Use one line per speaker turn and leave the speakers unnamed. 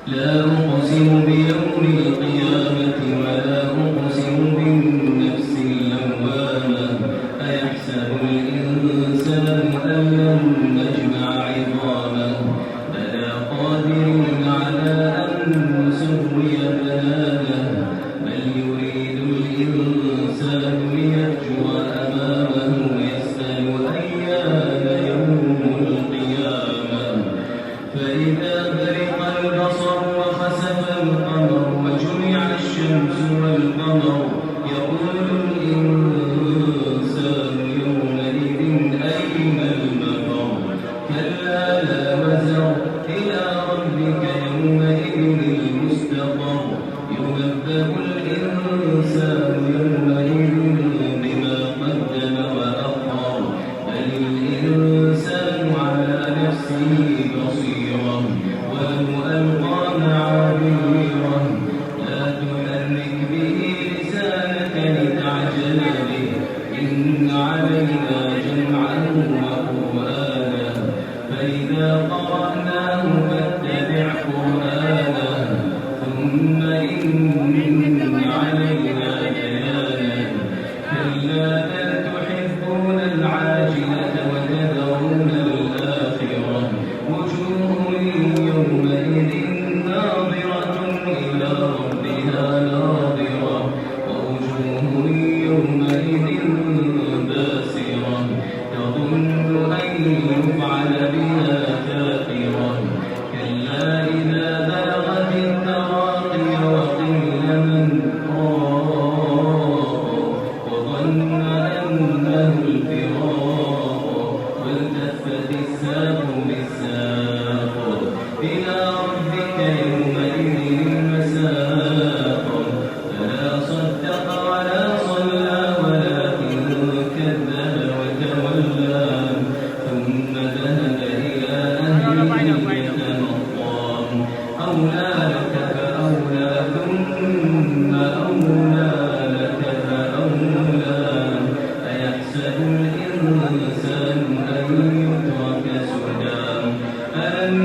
لا أقسم بيوم القيامة ولا أقسم بالنفس اللوامة أيحسب الإنسان أن لن نجمع عظامه بلى قادرين على أن نسوي بنانه بل يريد الإنسان ليفجر أمامه يسأل أيان يوم القيامة فإذا برق البصر وخسف القمر وجمع الشمس والقمر يقول الإنسان يومئذ أين المفر كلا لا وزر إلى ربك يومئذ المستقر ينبأ الإنسان يومئذ بما قدم وأخر بل الإنسان على نفسه بصيرا ولو ألقى معاذيره لا تحرك به لسانك لتعجل به إن علينا جمعه وقرآنه فإذا قرأناه فاتبع قرآنه ثم إن علينا بيانه كلا بل تحبون العاجلة وتذرون الآخرة وجوه يومئذ ناظرة إلى ربها ناظرة ووجوه يومئذ باسرة تظن أن يفعل بها فاقرة كلا إذا بلغت التراقي وقيل من راق وظن أنه الفراق والتفت الساق بالساق إلى ربك يومئذ المساق فلا صدق ولا صلى ولكن كذب وتولى ثم ذهب إلى أهله يتمطى أولى لك فأولى ثم أولى لك فأولى أيحسب الإنسان أن يترك سدى ألم